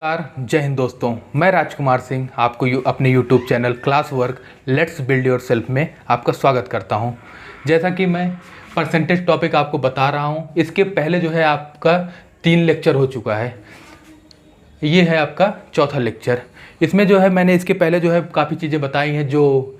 नमस्कार, जय हिंद दोस्तों। मैं राजकुमार सिंह आपको अपने YouTube channel class work let's build your self में आपका स्वागत करता हूं। जैसा कि मैं परसेंटेज टॉपिक आपको बता रहा हूं, इसके पहले जो है आपका 3 लेक्चर हो चुका है। ये है आपका चौथा लेक्चर। इसमें जो है मैंने इसके पहले जो है काफ़ी चीज़ें बताई हैं। जो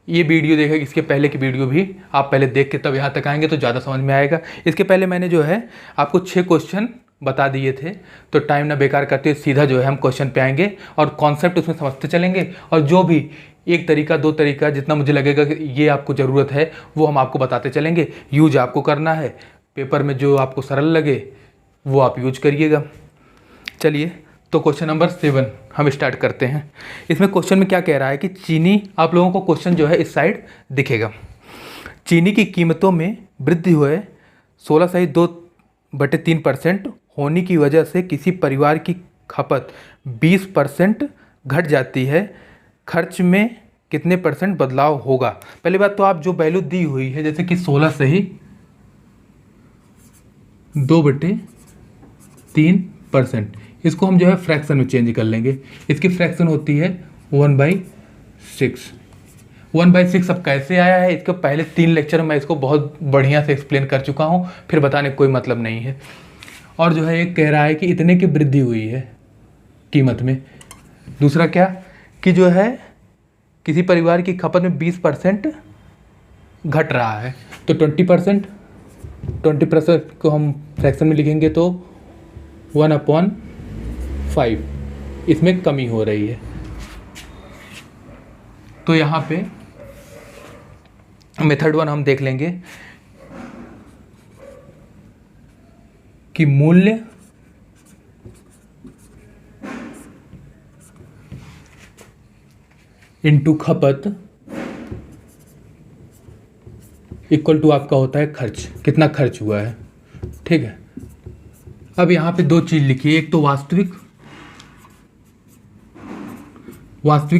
ये वीडियो देखेगा, इसके पहले की वीडियो भी आप पहले देख के तब यहाँ तक आएंगे तो ज़्यादा समझ में आएगा। इसके पहले मैंने जो है आपको 6 क्वेश्चन बता दिए थे, तो टाइम ना बेकार करते हुए सीधा जो है हम क्वेश्चन पे आएंगे और कॉन्सेप्ट उसमें समझते चलेंगे। और जो भी एक तरीका 2 तरीका जितना मुझे लगेगा कि ये आपको ज़रूरत है वो हम आपको बताते चलेंगे। यूज आपको करना है, पेपर में जो आपको सरल लगे वो आप यूज करिएगा। चलिए, तो क्वेश्चन नंबर 7 हम स्टार्ट करते हैं। इसमें क्वेश्चन में क्या कह रहा है कि चीनी, आप लोगों को क्वेश्चन जो है इस साइड दिखेगा। चीनी की कीमतों में वृद्धि हुए 16.2/3% होने की वजह से किसी परिवार की खपत 20% घट जाती है। खर्च में कितने % बदलाव होगा? पहली बात तो आप जो वैल्यू दी हुई है, जैसे कि 16 से ही 2/3%, इसको हम जो है फ्रैक्शन में चेंज कर लेंगे। इसकी फ्रैक्शन होती है 1/6। 1/6 अब कैसे आया है, इसके पहले 3 लेक्चर में मैं इसको बहुत बढ़िया से एक्सप्लेन कर चुका हूँ, फिर बताने का कोई मतलब नहीं है। और जो है एक कह रहा है कि इतने की वृद्धि हुई है कीमत में। दूसरा क्या कि जो है किसी परिवार की खपत में 20% घट रहा है, तो 20% को हम फ्रैक्शन में लिखेंगे तो 1/5 इसमें कमी हो रही है। तो यहाँ पे मेथड 1 हम देख लेंगे कि मूल्य इंटू खपत इक्वल टू आपका होता है खर्च, कितना खर्च हुआ है। ठीक है, अब यहाँ पे 2 चीज़ लिखिए। एक तो वास्तविक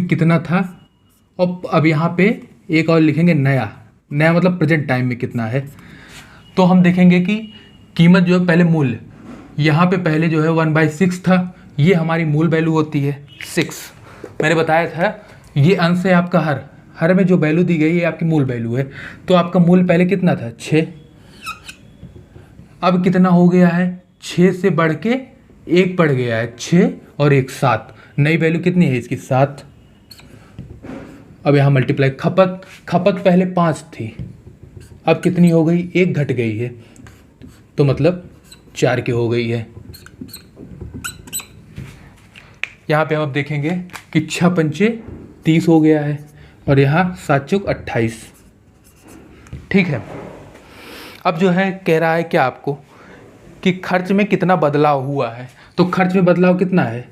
कितना था, और अब यहाँ पे एक और लिखेंगे नया मतलब प्रेजेंट टाइम में कितना है। तो हम देखेंगे कि कीमत जो है पहले मूल्य, यहाँ पे पहले जो है 1/6 था, ये हमारी मूल वैल्यू होती है 6। मैंने बताया था ये अंश है आपका हर में जो वैल्यू दी गई है आपकी मूल वैल्यू है। तो आपका मूल पहले कितना था 6, अब कितना हो गया है 6 से बढ़ के 1 बढ़ गया है, 6 और 1 7। नई वैल्यू कितनी है इसकी 7। अब यहाँ मल्टीप्लाई, खपत पहले 5 थी, अब कितनी हो गई 1 घट गई है, तो मतलब 4 की हो गई है। यहाँ पे हम अब देखेंगे कि 6×5 = 30 हो गया है, और यहाँ 7×4 = 28। ठीक है, अब जो है कह रहा है क्या आपको कि खर्च में कितना बदलाव हुआ है। तो खर्च में बदलाव कितना है,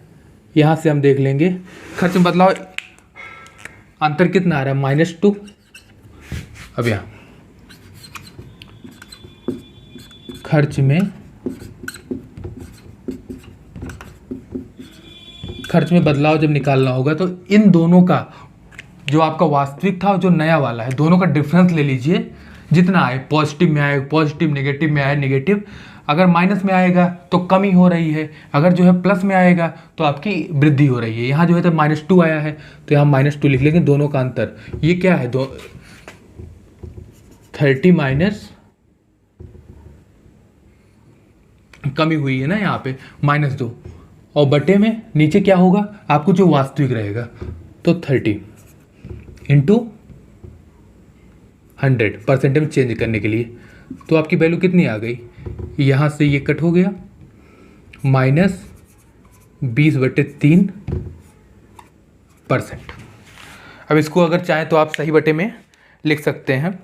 यहाँ से हम देख लेंगे। खर्च में बदलाव अंतर कितना आ रहा है -2। अब यहाँ खर्च में बदलाव जब निकालना होगा तो इन दोनों का, जो आपका वास्तविक था और जो नया वाला है, दोनों का डिफरेंस ले लीजिए। जितना आए पॉजिटिव में आए पॉजिटिव, नेगेटिव में आए नेगेटिव। अगर माइनस में आएगा तो कमी हो रही है, अगर जो है प्लस में आएगा तो आपकी वृद्धि हो रही है। यहाँ जो है तो -2 आया है, तो यहाँ -2 लिख लेंगे। दोनों का अंतर ये क्या है, 30 माइनस कमी हुई है ना यहाँ पे -2, और बटे में नीचे क्या होगा आपको जो वास्तविक रहेगा, तो 30 इंटू 100 % में चेंज करने के लिए। तो आपकी वैल्यू कितनी आ गई, यहाँ से ये कट हो गया, -20/3%। अब इसको अगर चाहें तो आप सही बटे में लिख सकते हैं।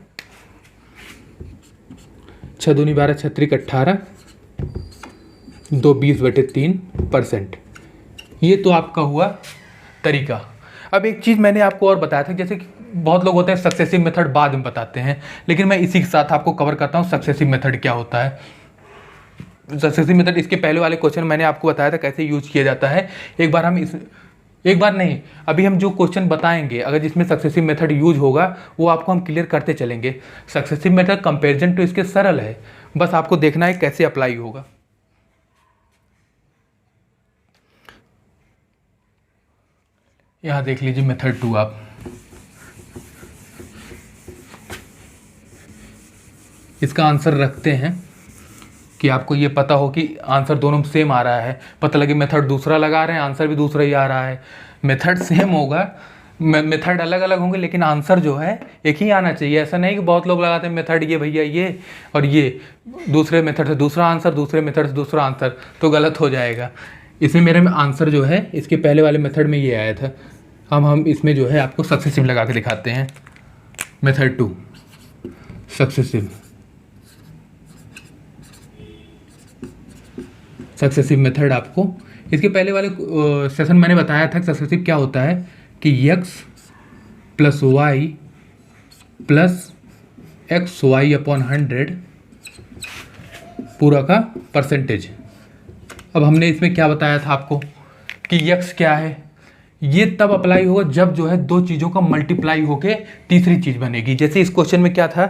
6 दूनी 12, 6 त्रिक 18, 2 20/3%। ये तो आपका हुआ तरीका। अब एक चीज़ मैंने आपको और बताया था, जैसे कि बहुत लोग होते हैं सक्सेसिव मेथड बाद में बताते हैं, लेकिन मैं इसी के साथ आपको कवर करता हूँ सक्सेसिव मेथड क्या होता है। सक्सेसिव मेथड, इसके पहले वाले क्वेश्चन मैंने आपको बताया था कैसे यूज किया जाता है। एक बार नहीं, अभी हम जो क्वेश्चन बताएंगे अगर जिसमें सक्सेसिव मेथड यूज होगा वो आपको हम क्लियर करते चलेंगे। सक्सेसिव मेथड कंपैरिजन टू इसके सरल है, बस आपको देखना है कैसे अप्लाई होगा। यहाँ देख लीजिए मेथड 2 आप, इसका आंसर रखते हैं कि आपको ये पता हो कि आंसर दोनों सेम आ रहा है। पता लगे मेथड दूसरा लगा रहे हैं, आंसर भी दूसरा ही आ रहा है। मेथड सेम होगा, मेथड अलग अलग होंगे, लेकिन आंसर जो है एक ही आना चाहिए। ऐसा नहीं कि बहुत लोग लगाते हैं मेथड ये भैया ये और ये, दूसरे मेथड से दूसरा आंसर, दूसरे मेथड से दूसरा आंसर, तो गलत हो जाएगा। इसमें मेरे में आंसर जो है इसके पहले वाले मेथड में ये आया था। हम इसमें जो है आपको सक्सेसिव लगा के दिखाते हैं। मेथड 2 सक्सेसिव मेथड आपको इसके पहले वाले सेशन मैंने बताया था सक्सेसिव क्या होता है कि x plus y plus x y upon 100 पूरा का परसेंटेज। अब हमने इसमें क्या बताया था आपको कि x क्या है, ये तब अप्लाई होगा जब जो है दो चीज़ों का मल्टीप्लाई होके तीसरी चीज़ बनेगी। जैसे इस क्वेश्चन में क्या था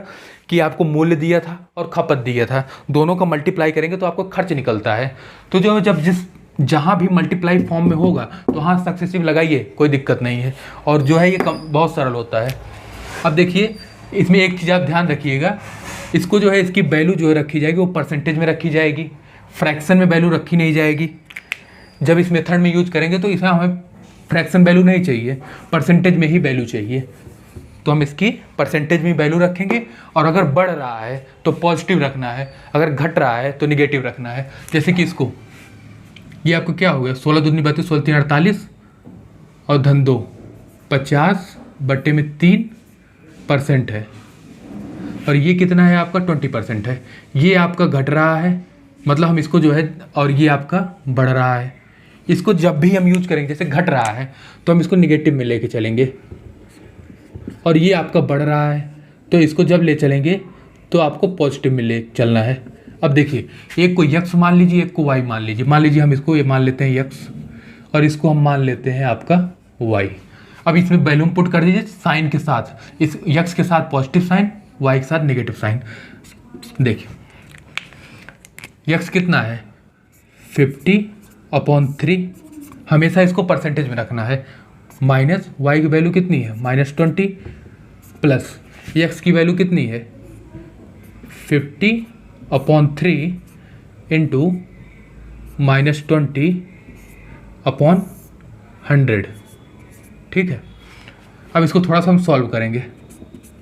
कि आपको मूल्य दिया था और खपत दिया था, दोनों का मल्टीप्लाई करेंगे तो आपको खर्च निकलता है। तो जो जब जहाँ भी मल्टीप्लाई फॉर्म में होगा तो हाँ सक्सेसिव लगाइए, कोई दिक्कत नहीं है। और जो है ये बहुत सरल होता है। अब देखिए इसमें एक चीज़ आप ध्यान रखिएगा, इसको जो है इसकी वैल्यू जो है रखी जाएगी वो परसेंटेज में रखी जाएगी, फ्रैक्शन में वैल्यू रखी नहीं जाएगी। जब इस मेथड में यूज करेंगे तो इसमें हमें फ्रैक्शन वैल्यू नहीं चाहिए, परसेंटेज में ही वैल्यू चाहिए। तो हम इसकी परसेंटेज में वैल्यू रखेंगे और अगर बढ़ रहा है तो पॉजिटिव रखना है, अगर घट रहा है तो निगेटिव रखना है। जैसे कि इसको ये आपको क्या हो गया 16 दूनी 32 16 3 48 और धन 2 50/3% है और ये कितना है आपका 20% है। ये आपका घट रहा है, मतलब हम इसको जो है, और ये आपका बढ़ रहा है। इसको जब भी हम यूज करेंगे, जैसे घट रहा है तो हम इसको निगेटिव में लेके चलेंगे और ये आपका बढ़ रहा है तो इसको जब ले चलेंगे तो आपको पॉजिटिव में ले चलना है। अब देखिए एक को x मान लीजिए, एक को y मान लीजिए। मान लीजिए हम इसको ये मान लेते हैं x और इसको हम मान लेते हैं आपका y। अब इसमें वैल्यू पुट कर दीजिए साइन के साथ, इस x के साथ पॉजिटिव साइन, y के साथ नेगेटिव साइन। देखिए x कितना है 50/3, हमेशा इसको परसेंटेज में रखना है। माइनस y की वैल्यू कितनी है -20 प्लस x की वैल्यू कितनी है 50/3 इंटू -20/100। ठीक है, अब इसको थोड़ा सा हम सॉल्व करेंगे।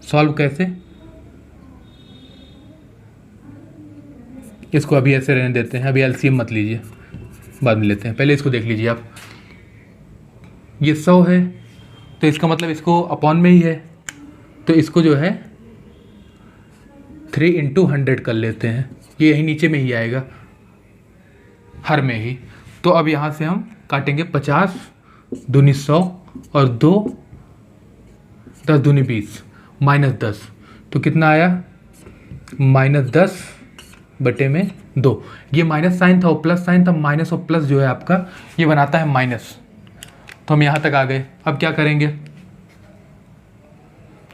सॉल्व कैसे, इसको अभी ऐसे रहने देते हैं, अभी एलसीएम मत लीजिए, बाद में लेते हैं। पहले इसको देख लीजिए आप, ये 100 है तो इसका मतलब इसको अपॉन में ही है, तो इसको जो है 3 × 100 कर लेते हैं। ये यही नीचे में ही आएगा, हर में ही। तो अब यहाँ से हम काटेंगे 50 दूनी 100 और 2 10 दूनी 20 -10, तो कितना आया -10/2। ये माइनस साइन था और प्लस साइन था, माइनस और प्लस जो है आपका ये बनाता है माइनस। तो हम यहाँ तक आ गए। अब क्या करेंगे,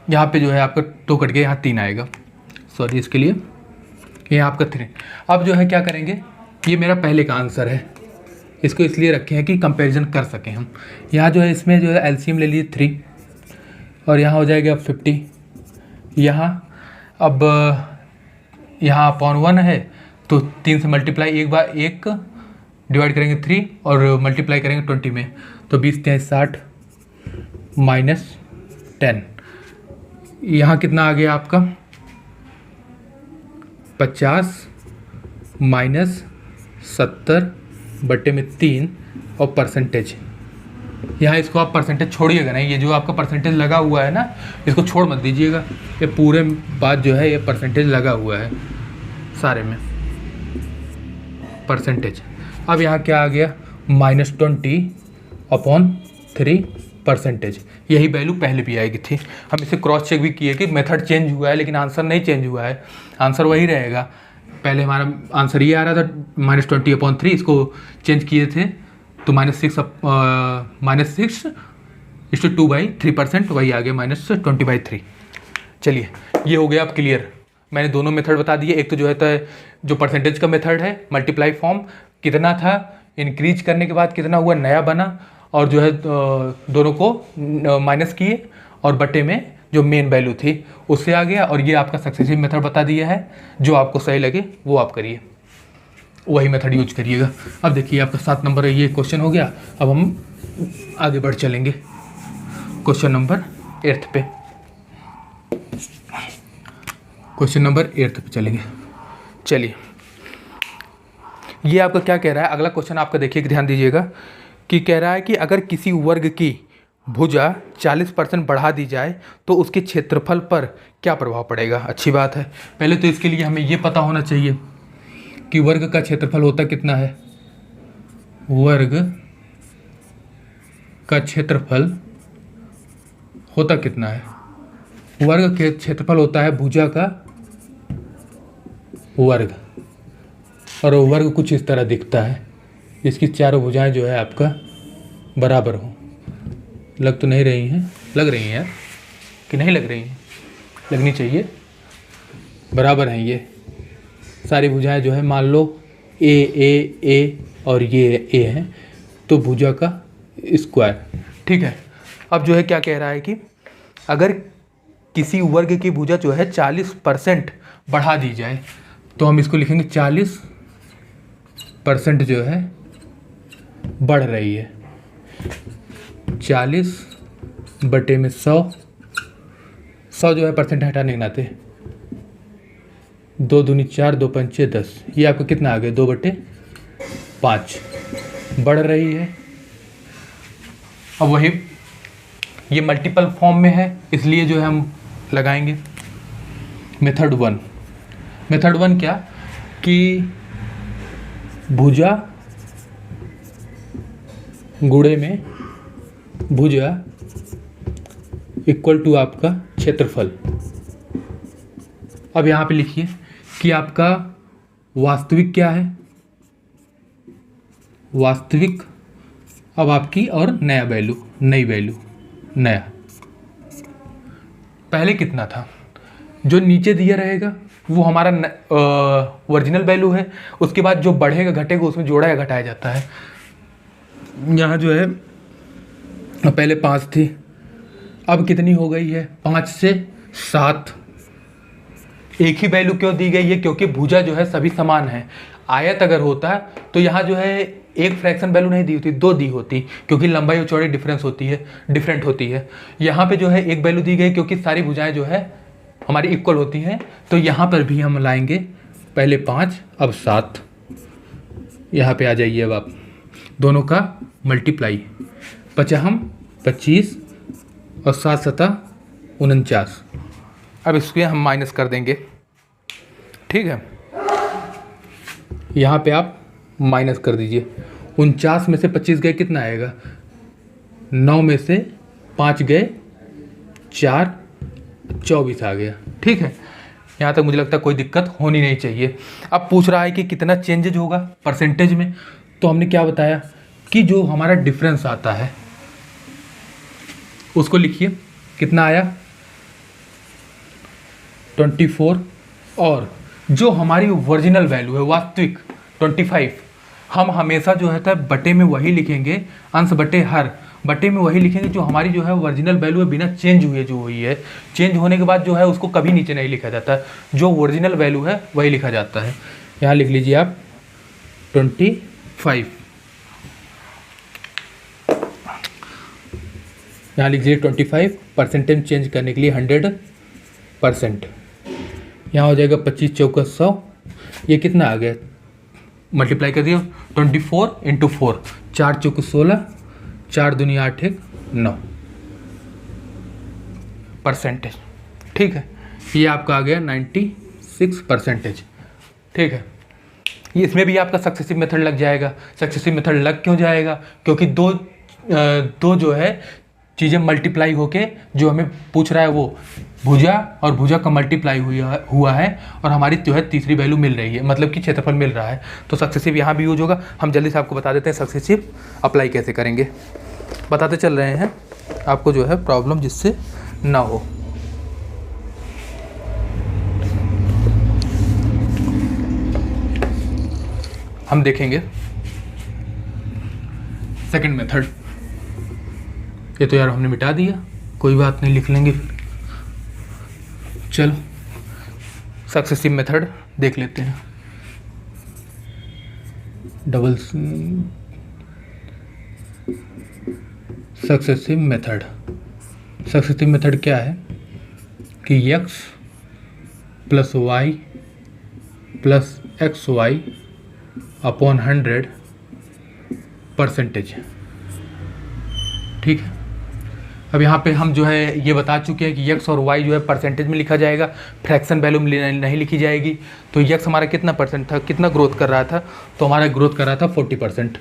यहाँ पे जो है आपका 2 कट के यहाँ 3 आएगा, सॉरी इसके लिए ये आपका 3। अब जो है क्या करेंगे, ये मेरा पहले का आंसर है, इसको इसलिए रखे हैं कि कंपैरिजन कर सकें हम। यहाँ जो है इसमें जो है एलसीएम ले लिए 3 और यहाँ हो जाएगा 50। यहाँ अब यहाँ अपॉन 1 है तो 3 से मल्टीप्लाई एक बार 1 डिवाइड करेंगे 3 और मल्टीप्लाई करेंगे 20 में, तो 20 × 60 -10। यहाँ कितना आ गया आपका 50 -70/3 और परसेंटेज। यहाँ इसको आप परसेंटेज छोड़िएगा नहीं, ये जो आपका परसेंटेज लगा हुआ है ना, इसको छोड़ मत दीजिएगा। ये पूरे बात जो है ये परसेंटेज लगा हुआ है सारे में परसेंटेज। अब यहाँ क्या आ गया -20/3 परसेंटेज। यही वैल्यू पहले भी आएगी थी। हम इसे क्रॉस चेक भी किए कि मेथड चेंज हुआ है लेकिन आंसर नहीं चेंज हुआ है, आंसर वही रहेगा। पहले हमारा आंसर ये आ रहा था -20/3, इसको चेंज किए थे तो -6/2/3%, वही आ गया -20/3। चलिए ये हो गया अब क्लियर। मैंने दोनों मेथड बता दिए। एक तो जो है जो परसेंटेज का मेथड है, मल्टीप्लाई फॉर्म कितना था, इंक्रीज करने के बाद कितना हुआ, नया बना, और जो है दोनों को माइनस किए और बटे में जो मेन वैल्यू थी उससे आ गया, और ये आपका सक्सेसिव मेथड बता दिया है। जो आपको सही लगे वो आप करिए, वही मेथड यूज करिएगा। अब देखिए आपका 7 नंबर ये क्वेश्चन हो गया। अब हम आगे बढ़ चलेंगे क्वेश्चन नंबर 8 पे। क्वेश्चन नंबर 8 पे चलेंगे। चलिए, ये आपका क्या कह रहा है, अगला क्वेश्चन आपका देखिए, ध्यान दीजिएगा कि कह रहा है कि अगर किसी वर्ग की भुजा 40% बढ़ा दी जाए तो उसके क्षेत्रफल पर क्या प्रभाव पड़ेगा। अच्छी बात है। पहले तो इसके लिए हमें ये पता होना चाहिए कि वर्ग का क्षेत्रफल होता कितना है। वर्ग का क्षेत्रफल होता कितना है। वर्ग के क्षेत्रफल होता है भुजा का वर्ग, और वो वर्ग कुछ इस तरह दिखता है, जिसकी चारों भुजाएं जो है आपका बराबर हो। लग तो नहीं रही हैं, लग रही हैं यार कि नहीं लग रही हैं, लगनी चाहिए, बराबर हैं ये सारी भुजाएं जो है। मान लो ए ए ए और ये ए हैं, तो भुजा का स्क्वायर। ठीक है। अब जो है क्या कह रहा है कि अगर किसी वर्ग की भुजा जो है 40% बढ़ा दी जाए, तो हम इसको लिखेंगे 40% जो है बढ़ रही है। 40 बटे में 100 जो है परसेंट हटाने के नाते 2 दूनी 4, 2 पंचे 10, ये आपको कितना आ गया 2/5 बढ़ रही है। अब वही ये मल्टीपल फॉर्म में है, इसलिए जो है हम लगाएंगे मेथड 1। मेथड 1 क्या कि भुजा गुणे में भुजा इक्वल टू आपका क्षेत्रफल। अब यहाँ पे लिखिए कि आपका वास्तविक क्या है, वास्तविक, अब आपकी और नया वैल्यू, नई वैल्यू, नया। पहले कितना था, जो नीचे दिया रहेगा वो हमारा ओरिजिनल वैल्यू है, उसके बाद जो बढ़ेगा घटेगा उसमें जोड़ा या घटाया जाता है। यहाँ जो है पहले 5 थी, अब कितनी हो गई है 5 से 7। एक ही वैल्यू क्यों दी गई है, क्योंकि भुजा जो है सभी समान है। आयत अगर होता तो यहाँ जो है एक फ्रैक्शन वैल्यू नहीं दी होती, 2 दी होती, क्योंकि लंबाई और चौड़ाई डिफरेंट होती है। यहाँ पे जो है एक वैल्यू दी गई क्योंकि सारी भुजाएं जो है हमारी इक्वल होती हैं। तो यहाँ पर भी हम लाएंगे पहले 5 अब 7। यहाँ पे आ जाइए, अब आप दोनों का मल्टीप्लाई, 55 25 और 7 7 49। अब इसको हम माइनस कर देंगे। ठीक है, यहाँ पे आप माइनस कर दीजिए। 49 में से 25 गए कितना आएगा, 9 में से 5 गए 4, 24 आ गया। ठीक है, यहाँ तक मुझे लगता है कोई दिक्कत होनी नहीं चाहिए। अब पूछ रहा है कि कितना चेंजेज होगा परसेंटेज में, तो हमने क्या बताया कि जो हमारा डिफरेंस आता है उसको लिखिए, कितना आया 24, और जो हमारी ओरिजिनल वैल्यू है वास्तविक 25, हम हमेशा जो है बटे में वही लिखेंगे, अंश बटे हर, बटे में वही लिखेंगे जो हमारी जो है ओरिजिनल वैल्यू है, बिना चेंज हुए जो हुई है। चेंज होने के बाद जो है उसको कभी नीचे नहीं लिखा जाता, जो ओरिजिनल वैल्यू है वही लिखा जाता है। यहाँ लिख लीजिए आप 25, यहाँ लिख लीजिए 25, परसेंटेज चेंज करने के लिए 100%। यहाँ हो जाएगा 25 चौका 100, ये कितना आ गया, मल्टीप्लाई कर दिया 24 × 4, 4 चौका 16, 4 दूनी 8 1 9 परसेंटेज। ठीक है, ये आपका आ गया 96%। ठीक है, ये इसमें भी आपका सक्सेसिव मेथड लग जाएगा। सक्सेसिव मेथड लग क्यों जाएगा, क्योंकि दो जो है चीज़ें मल्टीप्लाई होके जो हमें पूछ रहा है वो भुजा और भुजा का मल्टीप्लाई हुआ है, और हमारी जो है तीसरी वैल्यू मिल रही है, मतलब कि क्षेत्रफल मिल रहा है। तो सक्सेसिव यहाँ भी यूज होगा। हम जल्दी से आपको बता देते हैं सक्सेसिव अप्लाई कैसे करेंगे, बताते चल रहे हैं आपको जो है प्रॉब्लम जिससे ना हो। हम देखेंगे सेकंड मेथड। ये तो यार हमने मिटा दिया, कोई बात नहीं, लिख लेंगे फिर। चलो सक्सेसिव मेथड देख लेते हैं। Double successive method, successive method क्या है कि x plus y plus x y upon 100 percentage. ठीक है, अब यहाँ पे हम जो है ये बता चुके हैं कि x और y जो है परसेंटेज में लिखा जाएगा, फ्रैक्शन वैल्यू में नहीं लिखी जाएगी। तो x हमारा कितना परसेंट था, कितना ग्रोथ कर रहा था, तो हमारा ग्रोथ कर रहा था 40%,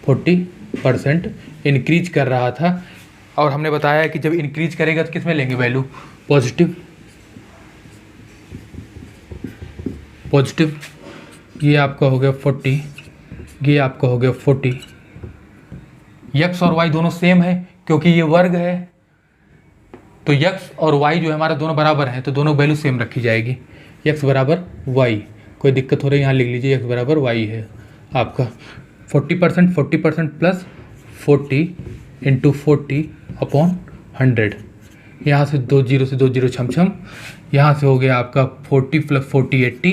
40% इंक्रीज कर रहा था। और हमने बताया कि जब इंक्रीज करेगा तो किस में लेंगे वैल्यू, पॉजिटिव, पॉजिटिव। ये आपका हो गया 40, ये आपका हो गया 40। x और y दोनों सेम है क्योंकि ये वर्ग है, तो x और y जो है हमारा दोनों बराबर है, तो दोनों वैल्यू सेम रखी जाएगी। x बराबर y, कोई दिक्कत हो रही है यहाँ लिख लीजिए, x बराबर y है आपका 40%, 40% प्लस 40 इंटू 40 अपॉन 100। यहाँ से 2 जीरो से 2 जीरो छम, यहाँ से हो गया आपका 40 प्लस 40 80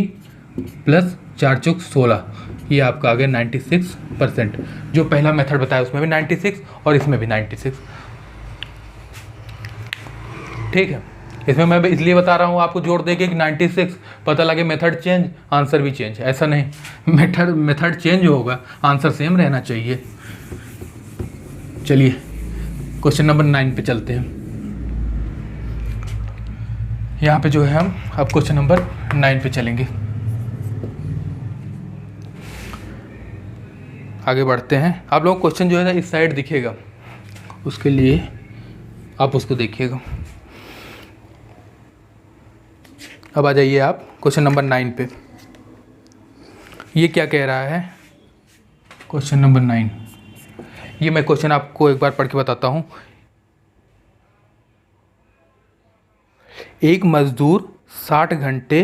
प्लस 4 चौक 16, ये आपका आ गया 96%। जो पहला मेथड बताया उसमें भी 96 और इसमें भी 96। ठीक है, इसमें मैं इसलिए बता रहा हूँ आपको जोड़ देके कि 96, पता लगे मेथड चेंज आंसर भी चेंज, ऐसा नहीं। मेथड चेंज होगा, आंसर सेम रहना चाहिए। चलिए क्वेश्चन नंबर 9 पे चलते हैं। यहाँ पे जो है हम अब क्वेश्चन नंबर 9 पे चलेंगे, आगे बढ़ते हैं। आप लोगों को क्वेश्चन जो है ना इस साइड दिखेगा, उसके लिए आप उसको देखिएगा। अब आ जाइए आप क्वेश्चन नंबर 9 पे। ये क्या कह रहा है, क्वेश्चन नंबर 9, ये मैं क्वेश्चन आपको एक बार पढ़ के बताता हूँ। एक मजदूर 60 घंटे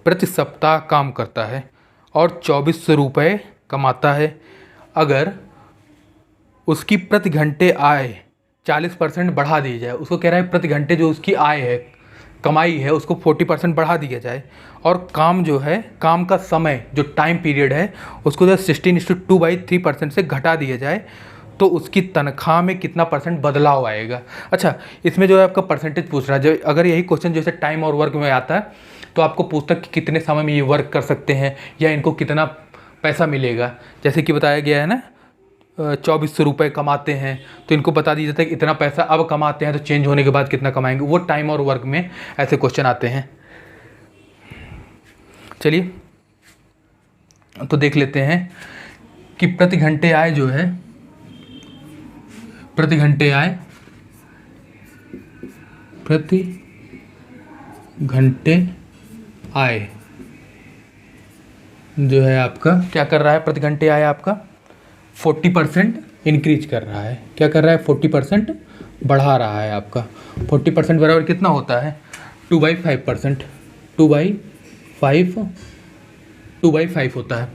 प्रति सप्ताह काम करता है और 2400 रुपये कमाता है। अगर उसकी प्रति घंटे आय 40% बढ़ा दी जाए, उसको कह रहा है प्रति घंटे जो उसकी आय है, कमाई है, उसको 40% बढ़ा दिया जाए, और काम जो है, काम का समय जो टाइम पीरियड है उसको जो 16:2/3% से घटा दिया जाए, तो उसकी तनख्वाह में कितना परसेंट बदलाव आएगा। अच्छा, इसमें जो है आपका परसेंटेज पूछ रहा है। जब अगर यही क्वेश्चन जैसे टाइम और वर्क में आता है तो आपको पूछता है कि कितने समय में ये वर्क कर सकते हैं या इनको कितना पैसा मिलेगा। जैसे कि बताया गया है ना, 2400 रुपये कमाते हैं, तो इनको बता दिया जाता है कि इतना पैसा अब कमाते हैं, तो चेंज होने के बाद कितना कमाएंगे। वो टाइम और वर्क में ऐसे क्वेश्चन आते हैं। चलिए तो देख लेते हैं कि प्रति घंटे आय जो है, प्रति घंटे आय, प्रति घंटे आय जो है आपका क्या कर रहा है, प्रति घंटे आय आपका 40% इंक्रीज कर रहा है। क्या कर रहा है, 40% बढ़ा रहा है आपका। 40% बराबर कितना होता है, 2/5%, 2/5 होता है।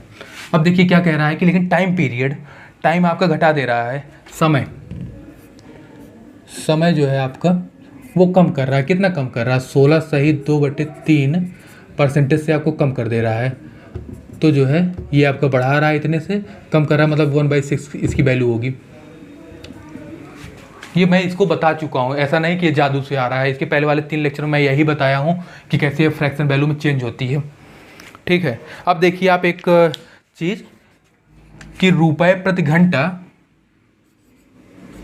अब देखिए क्या कह रहा है कि लेकिन टाइम पीरियड, टाइम आपका घटा दे रहा है, समय जो है आपका वो कम कर रहा है। कितना कम कर रहा है, 16 सही 2/3% से आपको कम कर दे रहा है। तो जो है ये आपका बढ़ा रहा है, इतने से कम कर रहा है, मतलब 1/6 इसकी वैल्यू होगी। ये मैं इसको बता चुका हूँ, ऐसा नहीं कि ये जादू से आ रहा है। इसके पहले वाले 3 लेक्चर में मैं यही बताया हूँ कि कैसे फ्रैक्शन वैल्यू में चेंज होती है। ठीक है, अब देखिए आप एक चीज़ कि रुपए प्रति घंटा,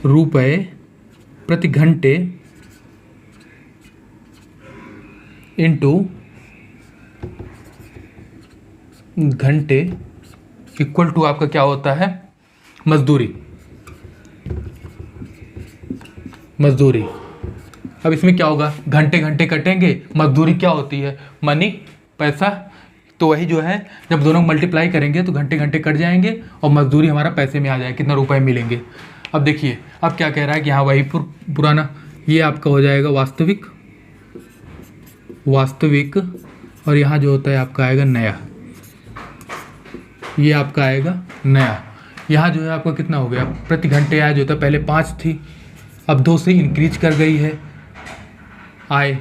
रुपए प्रति घंटे इंटू घंटे इक्वल टू आपका क्या होता है, मजदूरी। मजदूरी, अब इसमें क्या होगा, घंटे घंटे कटेंगे, मजदूरी क्या होती है, मनी, पैसा। तो वही जो है जब दोनों मल्टीप्लाई करेंगे तो घंटे घंटे कट जाएंगे और मजदूरी हमारा पैसे में आ जाएगा, कितना रुपए मिलेंगे। अब देखिए अब क्या कह रहा है कि हाँ वही पुराना, ये आपका हो जाएगा वास्तविक, वास्तविक, और यहाँ जो होता है आपका आएगा नया, ये आपका आएगा नया। यहाँ जो है आपका कितना हो गया, प्रति घंटे आय जो था पहले 5 थी, अब 2 से इंक्रीज कर गई है, आय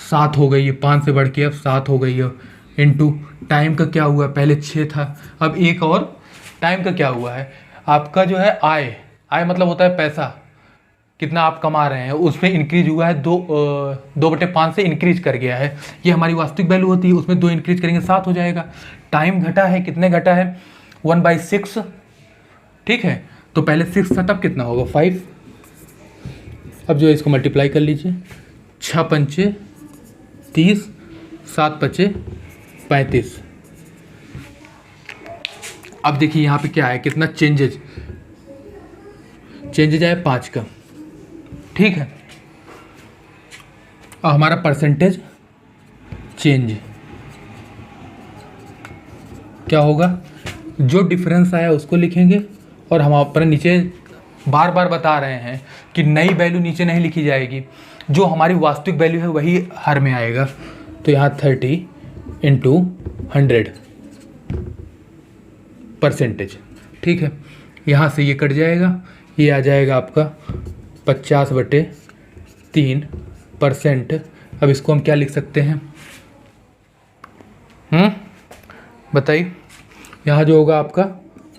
7 हो गई है, 5 से बढ़ के अब 7 हो गई है, इनटू टाइम का क्या हुआ, पहले 6 था, अब एक और टाइम का क्या हुआ है आपका जो है आय, आय मतलब होता है पैसा, कितना आप कमा रहे हैं, उस पर इंक्रीज हुआ है, 2/5 से इंक्रीज कर गया है। ये हमारी वास्तविक वैल्यू होती है, उसमें 2 इंक्रीज करेंगे 7 हो जाएगा। टाइम घटा है, कितने घटा है, 1/6, ठीक है। तो पहले 6 था, तब कितना होगा 5। अब जो है इसको मल्टीप्लाई कर लीजिए, 6 पंचे 30, 7 पचे 35। अब देखिए यहाँ पे क्या है, कितना चेंजेज आया 5 का, ठीक है। अब हमारा परसेंटेज चेंज क्या होगा, जो डिफरेंस आया उसको लिखेंगे, और हम अपने नीचे बार बार बता रहे हैं कि नई वैल्यू नीचे नहीं लिखी जाएगी, जो हमारी वास्तविक वैल्यू है वही हर में आएगा। तो यहाँ 30 × 100 परसेंटेज, ठीक है। यहाँ से ये कट जाएगा, ये आ जाएगा आपका 50/3%। अब इसको हम क्या लिख सकते हैं, बताइए। यहाँ जो होगा आपका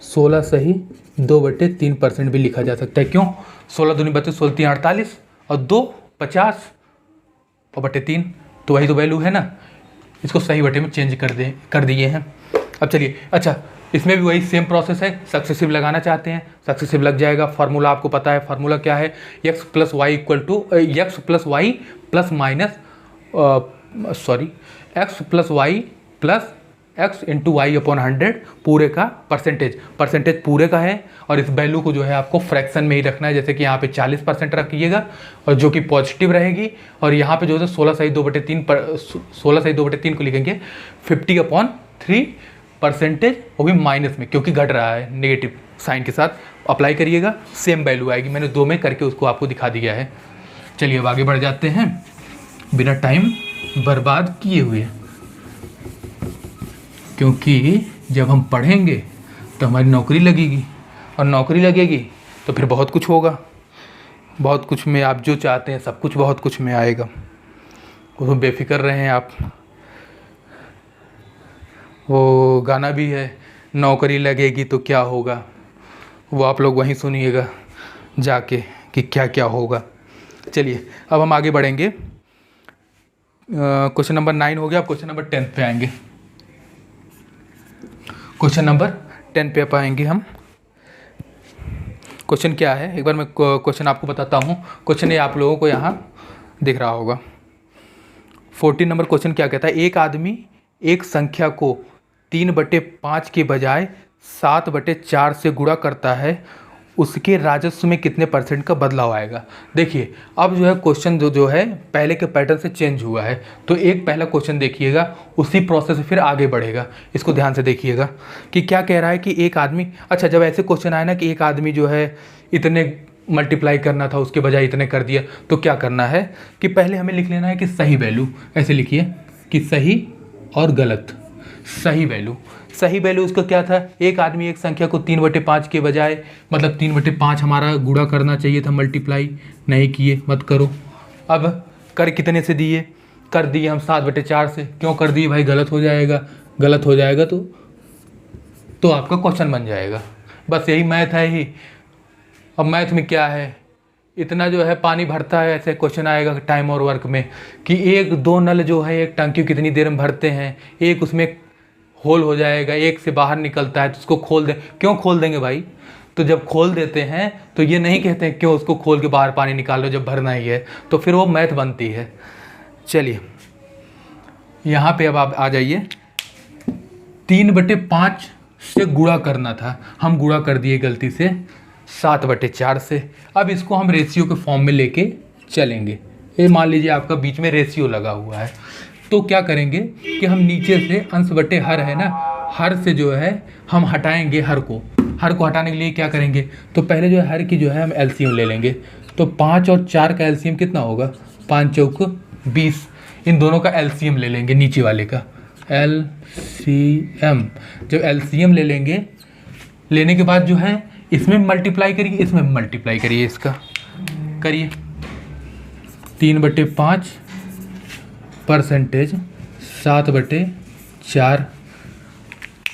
16 सही 2/3% भी लिखा जा सकता है। क्यों, 16 दूनी 32, 16 3 48 और 2 50 और बटे 3, तो वही तो वैल्यू है ना। इसको सही बटे में चेंज कर दिए हैं। अब चलिए, अच्छा इसमें भी वही सेम प्रोसेस है, सक्सेसिव लगाना चाहते हैं, सक्सेसिव लग जाएगा। फार्मूला आपको पता है, फार्मूला क्या है, x + y plus x × y/100 पूरे का परसेंटेज पूरे का है। और इस वैल्यू को जो है आपको फ्रैक्शन में ही रखना है, जैसे कि यहाँ पे 40% रखिएगा, और जो कि पॉजिटिव रहेगी। और यहाँ पे जो है 16 सही 2/3 को लिखेंगे 50/3%, वो भी माइनस में, क्योंकि घट रहा है, नेगेटिव साइन के साथ अप्लाई करिएगा, सेम वैल्यू आएगी। मैंने 2 में करके उसको आपको दिखा दिया है। चलिए अब आगे बढ़ जाते हैं बिना टाइम बर्बाद किए हुए, क्योंकि जब हम पढ़ेंगे तो हमारी नौकरी लगेगी, और नौकरी लगेगी तो फिर बहुत कुछ होगा, बहुत कुछ में आप जो चाहते हैं सब कुछ बहुत कुछ में आएगा। वो बेफिक्र रहें आप। वो गाना भी है, नौकरी लगेगी तो क्या होगा, वो आप लोग वहीं सुनिएगा जाके कि क्या क्या होगा। चलिए अब हम आगे बढ़ेंगे। क्वेश्चन नंबर 9 हो गया, अब क्वेश्चन नंबर 10 पे आएंगे। क्वेश्चन नंबर 10 पे पाएंगे हम। क्वेश्चन क्या है, एक बार मैं क्वेश्चन आपको बताता हूँ। क्वेश्चन ये आप लोगों को यहाँ दिख रहा होगा। 14 नंबर क्वेश्चन क्या कहता है, एक आदमी एक संख्या को 3/5 के बजाय 7/4 से गुणा करता है, उसके राजस्व में कितने % का बदलाव आएगा। देखिए अब जो है क्वेश्चन जो है पहले के पैटर्न से चेंज हुआ है। तो एक पहला क्वेश्चन देखिएगा, उसी प्रोसेस से फिर आगे बढ़ेगा। इसको ध्यान से देखिएगा कि क्या कह रहा है कि एक आदमी, अच्छा जब ऐसे क्वेश्चन आए ना कि एक आदमी जो है इतने मल्टीप्लाई करना था उसके बजाय इतने कर दिया, तो क्या करना है कि पहले हमें लिख लेना है कि सही वैल्यू, ऐसे लिखिए कि सही और गलत। सही वैल्यू उसका क्या था, एक आदमी एक संख्या को 3/5 के बजाय, मतलब 3/5 हमारा गुणा करना चाहिए था, मल्टीप्लाई नहीं किए, मत करो। अब कर कितने से दिए, कर दिए हम 7/4 से। क्यों कर दिए भाई, गलत हो जाएगा तो आपका क्वेश्चन बन जाएगा। बस यही मैथ है ही। अब मैथ में क्या है, इतना जो है पानी भरता है, ऐसे क्वेश्चन आएगा टाइम और वर्क में कि 1-2 नल जो है एक टंकी कितनी देर में भरते हैं, एक उसमें होल हो जाएगा, एक से बाहर निकलता है तो उसको खोल दें। क्यों खोल देंगे भाई, तो जब खोल देते हैं तो ये नहीं कहते हैं क्यों उसको खोल के बाहर पानी निकाल लो जब भरना ही है, तो फिर वो मैथ बनती है। चलिए यहाँ पे अब आप आ जाइए, 3/5 से गुणा करना था, हम गुणा कर दिए गलती से 7/4 से। अब इसको हम रेशियो के फॉर्म में लेके चलेंगे। ये मान लीजिए आपका बीच में रेशियो लगा हुआ है, तो क्या करेंगे कि हम नीचे से अंश बटे हर है ना, हर से जो है हम हटाएंगे हर को हटाने के लिए क्या करेंगे, तो पहले जो है हर की जो है हम एलसीएम ले लेंगे। तो 5 और 4 का एलसीएम कितना होगा, 5 चौक 20, इन दोनों का एलसीएम ले लेंगे, नीचे वाले का एलसीएम। जब एलसीएम ले लेंगे, लेने के बाद जो है इसमें मल्टीप्लाई करिए, इसमें मल्टीप्लाई करिए, इसका करिए 3/5 परसेंटेज 7/4,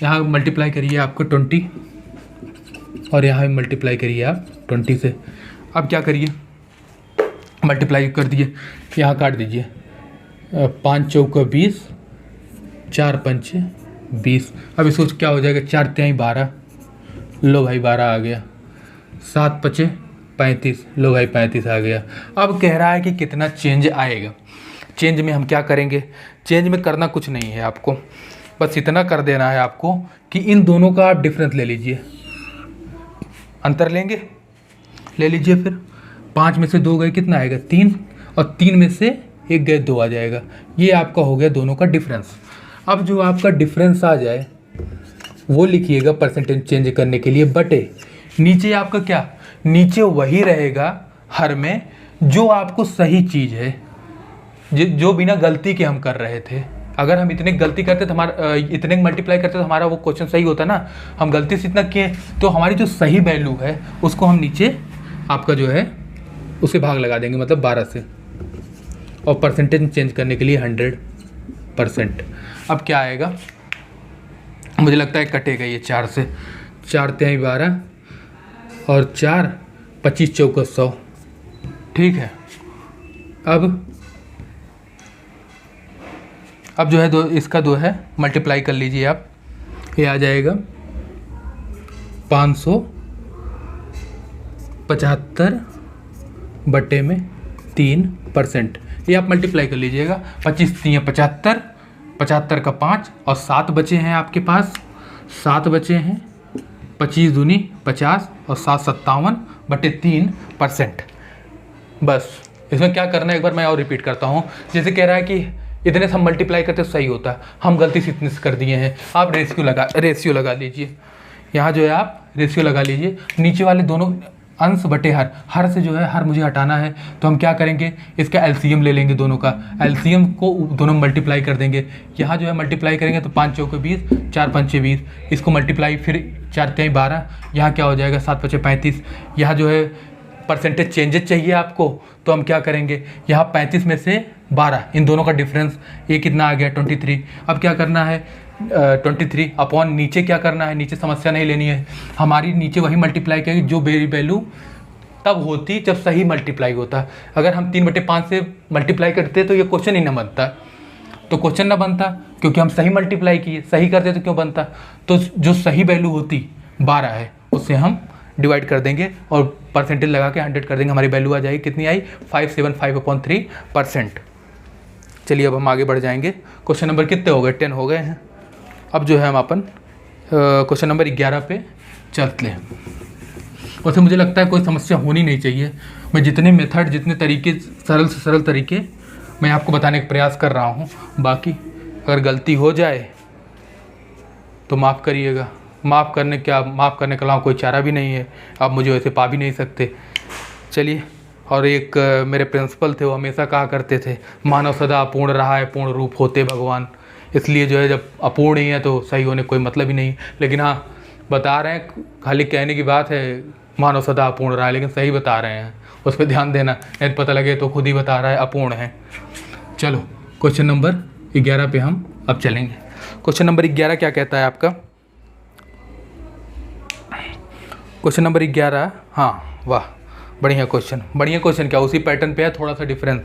यहाँ मल्टीप्लाई करिए आपको 20 और यहाँ भी मल्टीप्लाई करिए आप 20 से। अब क्या करिए, मल्टीप्लाई कर दिए, यहाँ काट दीजिए 5 चौका 20, 4 पंचे 20। अब इसको क्या हो जाएगा, 4 तिहाई 12, लो भाई 12 आ गया, 7 पचे 35, लो भाई 35 आ गया। अब कह रहा है कि कितना चेंज आएगा। चेंज में हम क्या करेंगे, चेंज में करना कुछ नहीं है आपको, बस इतना कर देना है आपको कि इन दोनों का आप डिफरेंस ले लीजिए, अंतर लेंगे, ले लीजिए। फिर 5 में से 2 गए कितना आएगा 3, और 3 में से 1 गए 2 आ जाएगा। ये आपका हो गया दोनों का डिफरेंस। अब जो आपका डिफरेंस आ जाए वो लिखिएगा परसेंटेज चेंज करने के लिए बटे, नीचे आपका क्या, नीचे वही रहेगा हर में जो आपको सही चीज़ है, जो बिना गलती के हम कर रहे थे। अगर हम इतने गलती करते तो हमारा इतने मल्टीप्लाई करते तो हमारा वो क्वेश्चन सही होता ना, हम गलती से इतना किए तो हमारी जो सही वैल्यू है उसको हम नीचे आपका जो है उसे भाग लगा देंगे, मतलब 12 से, और परसेंटेज चेंज करने के लिए 100%। अब क्या आएगा, मुझे लगता है कटेगा ये 4 से, 4 तिहाई 12 और 4 25 चौका 100, ठीक है। अब जो है दो, इसका 2 है, मल्टीप्लाई कर लीजिए आप, ये आ जाएगा 575 बटे में 3%। ये आप मल्टीप्लाई कर लीजिएगा, 25 3 75, 75 का 5 और 7 बचे हैं आपके पास, 7 बचे हैं, 25 दूनी 50 और 7 57 बटे 3%। बस इसमें क्या करना है एक बार मैं और रिपीट करता हूँ। जैसे कह रहा है कि इतने से हम मल्टीप्लाई करते तो सही होता, हम गलती से इतने से कर दिए हैं। आप रेशियो लगा लीजिए, यहाँ जो है आप रेशियो लगा लीजिए, नीचे वाले दोनों अंश बटे हर से जो है हर मुझे हटाना है, तो हम क्या करेंगे, इसका एलसीएम ले लेंगे, दोनों का एलसीएम को दोनों मल्टीप्लाई कर देंगे। यहाँ जो है मल्टीप्लाई करेंगे तो 5 चौके 20, 4 पंचे 20, इसको मल्टीप्लाई फिर 4 तिहाई 12, यहाँ क्या हो जाएगा 7 पचे 35। यहाँ जो है परसेंटेज चेंजेस चाहिए आपको, तो हम क्या करेंगे, यहाँ 35 में से 12, इन दोनों का डिफरेंस ये कितना आ गया 23। अब क्या करना है 23 अपॉन नीचे क्या करना है, नीचे समस्या नहीं लेनी है हमारी, नीचे वही मल्टीप्लाई करेंगे जो वैल्यू तब होती जब सही मल्टीप्लाई होता। अगर हम 3/5 से मल्टीप्लाई करते तो ये क्वेश्चन ही ना बनता, तो क्वेश्चन ना बनता क्योंकि हम सही मल्टीप्लाई किए, सही करते तो क्यों बनता। तो जो सही वैल्यू होती 12 है उससे हम डिवाइड कर देंगे और परसेंटेज लगा के 100 कर देंगे, हमारी वैल्यू आ जाएगी कितनी आई 575/3%। चलिए अब हम आगे बढ़ जाएंगे। क्वेश्चन नंबर कितने हो गए, 10 हो गए हैं। अब जो है हम अपन क्वेश्चन नंबर 11 पे चलते हैं। वैसे मुझे लगता है कोई समस्या होनी नहीं चाहिए, मैं जितने मेथड जितने तरीके सरल से सरल तरीके मैं आपको बताने का प्रयास कर रहा हूँ। बाकी अगर गलती हो जाए तो माफ़ करिएगा, माफ़ करने के अलावा कोई चारा भी नहीं है, आप मुझे वैसे पा भी नहीं सकते। चलिए, और एक मेरे प्रिंसिपल थे, वो हमेशा कहा करते थे मानव सदा अपूर्ण रहा है, पूर्ण रूप होते भगवान। इसलिए जो है जब अपूर्ण ही है तो सही होने कोई मतलब ही नहीं। लेकिन हाँ, बता रहे हैं, खाली कहने की बात है मानव सदा अपूर्ण रहा है, लेकिन सही बता रहे हैं, उस पर ध्यान देना, नहीं पता लगे तो खुद ही बता रहा है अपूर्ण है। चलो क्वेश्चन नंबर 11 पे हम अब चलेंगे। क्वेश्चन नंबर 11 क्या कहता है आपका, क्वेश्चन नंबर 11, हाँ वाह बढ़िया क्वेश्चन क्या उसी पैटर्न पे है, थोड़ा सा डिफरेंस।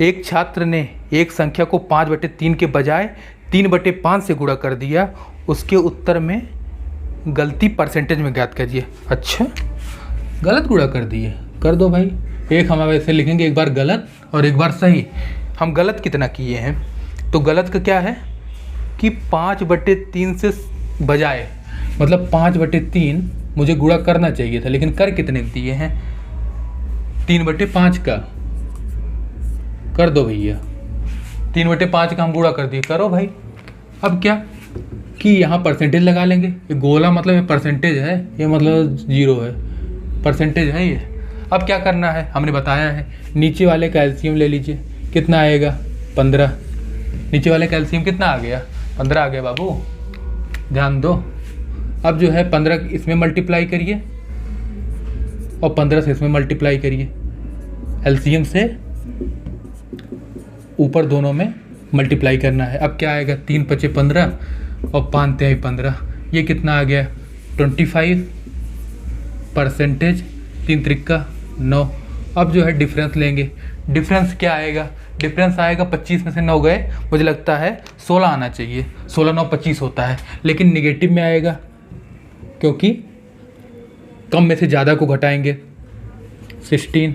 एक छात्र ने एक संख्या को 5/3 के बजाय 3/5 से गुणा कर दिया, उसके उत्तर में गलती परसेंटेज में ज्ञात कीजिए। अच्छा, गलत गुणा कर दिए, कर दो भाई, एक हम ऐसे लिखेंगे, एक बार गलत और एक बार सही। हम गलत कितना किए हैं, तो गलत का क्या है कि 5/3 से बजाय, मतलब 5/3 मुझे गुणा करना चाहिए था, लेकिन कर कितने दिए हैं 3/5 का, कर दो भैया, 3/5 का हम गुणा कर दिए, करो भाई। अब क्या कि यहाँ परसेंटेज लगा लेंगे, ये गोला मतलब ये परसेंटेज है, ये मतलब 0 है, परसेंटेज है ये। अब क्या करना है, हमने बताया है, नीचे वाले का एलसीएम ले लीजिए, कितना आएगा 15, नीचे वाले का एलसीएम कितना आ गया 15 आ गया बाबू, ध्यान दो। अब जो है 15 इसमें मल्टीप्लाई करिए, और 15 से इसमें मल्टीप्लाई करिए, एलसीएम से ऊपर दोनों में मल्टीप्लाई करना है। अब क्या आएगा, 3 × 5 = 15 और 5 × 3 = 15, ये कितना आ गया 25%, 3 × 3 = 9। अब जो है डिफरेंस लेंगे, डिफरेंस क्या आएगा, डिफरेंस आएगा 25 में से 9 गए, मुझे लगता है 16 आना चाहिए, 16 9 25 होता है, लेकिन निगेटिव में आएगा क्योंकि कम में से ज़्यादा को घटाएंगे, 16।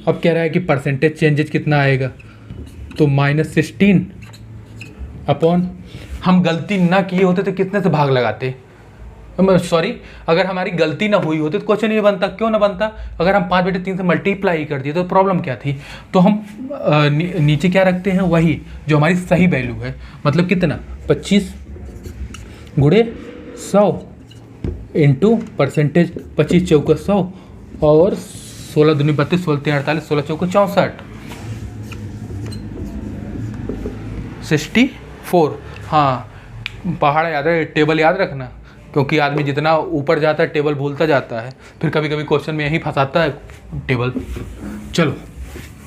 अब कह रहा है कि परसेंटेज चेंजेज कितना आएगा, तो -16 अपॉन, हम गलती ना किए होते तो कितने से भाग लगाते, सॉरी, अगर हमारी गलती ना हुई होती तो क्वेश्चन नहीं बनता। क्यों ना बनता, अगर हम 5/3 से मल्टीप्लाई कर दिए तो प्रॉब्लम क्या थी। तो हम नीचे क्या रखते हैं, वही जो हमारी सही वैल्यू है, मतलब कितना 25 × 100 इंटू परसेंटेज, 25 चौका 100 और 16 दूनी 32, 16 3 48, 16 चौका 64, 64। हाँ, पहाड़ याद है, टेबल याद रखना, क्योंकि आदमी जितना ऊपर जाता है टेबल भूलता जाता है, फिर कभी कभी क्वेश्चन में यही फंसाता है टेबल। चलो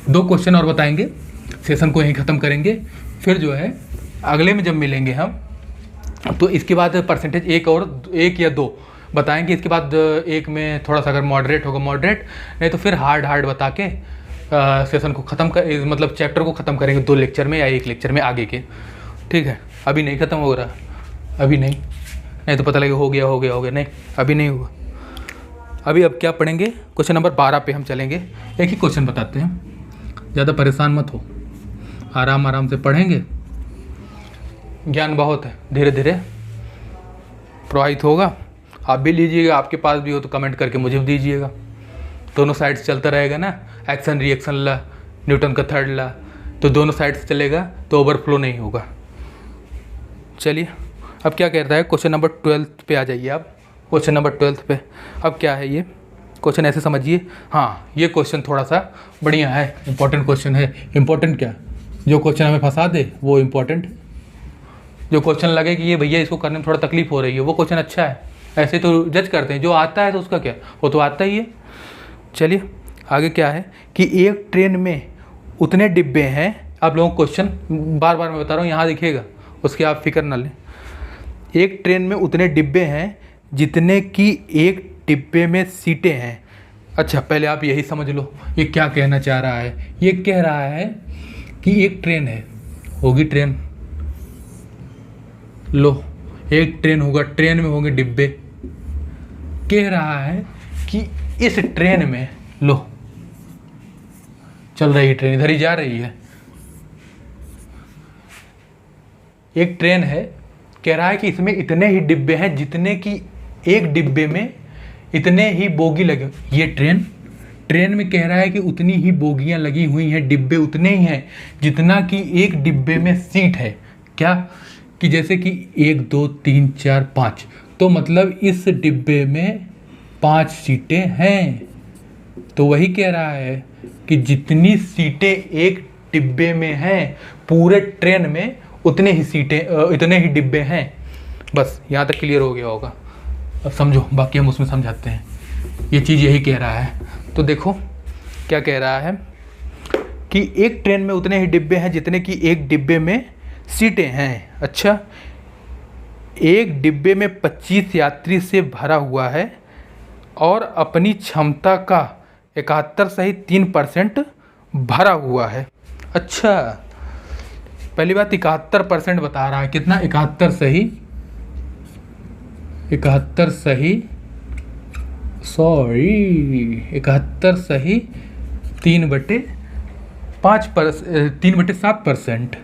2 क्वेश्चन और बताएंगे, सेशन को यहीं ख़त्म करेंगे, फिर जो है अगले में जब मिलेंगे हम तो इसके बाद परसेंटेज एक या 2 बताएंगे। इसके बाद एक में थोड़ा सा अगर मॉडरेट होगा मॉडरेट, नहीं तो फिर हार्ड बता के सेशन को ख़त्म कर, मतलब चैप्टर को ख़त्म करेंगे 2 लेक्चर में या 1 लेक्चर में आगे के। ठीक है, अभी नहीं ख़त्म हो रहा, अभी नहीं तो पता लगे हो गया, नहीं अभी नहीं हुआ। अभी अब क्या पढ़ेंगे, क्वेश्चन नंबर 12 पे हम चलेंगे। एक ही क्वेश्चन बताते हैं, ज़्यादा परेशान मत हो, आराम से पढ़ेंगे, ज्ञान बहुत है, धीरे धीरे प्रवाहित होगा। आप भी लीजिएगा, आपके पास भी हो तो कमेंट करके मुझे भी दीजिएगा, दोनों साइड से चलता रहेगा ना, एक्शन रिएक्शन ला, न्यूटन का थर्ड ला, तो दोनों साइड से चलेगा तो ओवरफ्लो नहीं होगा। चलिए अब क्या कहता है, क्वेश्चन नंबर 12 पे आ जाइए आप, क्वेश्चन नंबर 12 पे। अब क्या है ये क्वेश्चन, ऐसे समझिए, हाँ ये क्वेश्चन थोड़ा सा बढ़िया है, इंपॉर्टेंट क्वेश्चन है। इंपॉर्टेंट क्या, जो क्वेश्चन हमें फंसा दे वो इंपॉर्टेंट है, जो क्वेश्चन लगे कि ये भैया इसको करने में थोड़ा तकलीफ हो रही है वो क्वेश्चन अच्छा है। ऐसे तो जज करते हैं, जो आता है तो उसका क्या, वो तो आता ही है। चलिए आगे क्या है कि एक ट्रेन में उतने डिब्बे हैं, आप लोगों को क्वेश्चन बार मैं बता रहा हूँ, यहाँ दिखेगा, उसकी आप फिक्र ना लें। एक ट्रेन में उतने डिब्बे हैं जितने की एक डिब्बे में सीटें हैं। अच्छा पहले आप यही समझ लो ये क्या कहना चाह रहा है। ये कह रहा है कि एक ट्रेन है, होगी ट्रेन, लो एक ट्रेन होगा, ट्रेन में होंगे डिब्बे। कह रहा है कि इस ट्रेन में, लो चल रही है ट्रेन, इधर ही जा रही है, एक ट्रेन है, कह रहा है कि इसमें इतने ही डिब्बे हैं जितने कि एक डिब्बे में इतने ही बोगी लगे। ये ट्रेन में कह रहा है कि उतनी ही बोगियां लगी हुई हैं, डिब्बे उतने ही हैं जितना कि एक डिब्बे में सीट है। क्या कि जैसे कि 1 2 3 4 5, तो मतलब इस डिब्बे में 5 सीटें हैं। तो वही कह रहा है कि जितनी सीटें एक डिब्बे में हैं पूरे ट्रेन में उतने ही सीटें, इतने ही डिब्बे हैं। बस यहाँ तक क्लियर हो गया होगा, अब समझो बाकी हम उसमें समझाते हैं। ये चीज़ यही कह रहा है। तो देखो क्या कह रहा है कि एक ट्रेन में उतने ही डिब्बे हैं जितने कि एक डिब्बे में सीटें हैं। अच्छा, एक डिब्बे में 25 यात्री से भरा हुआ है और अपनी क्षमता का 71 सहित 3% भरा हुआ है। अच्छा, पहली बात 71% बता रहा है, कितना 71 सही 3/7%।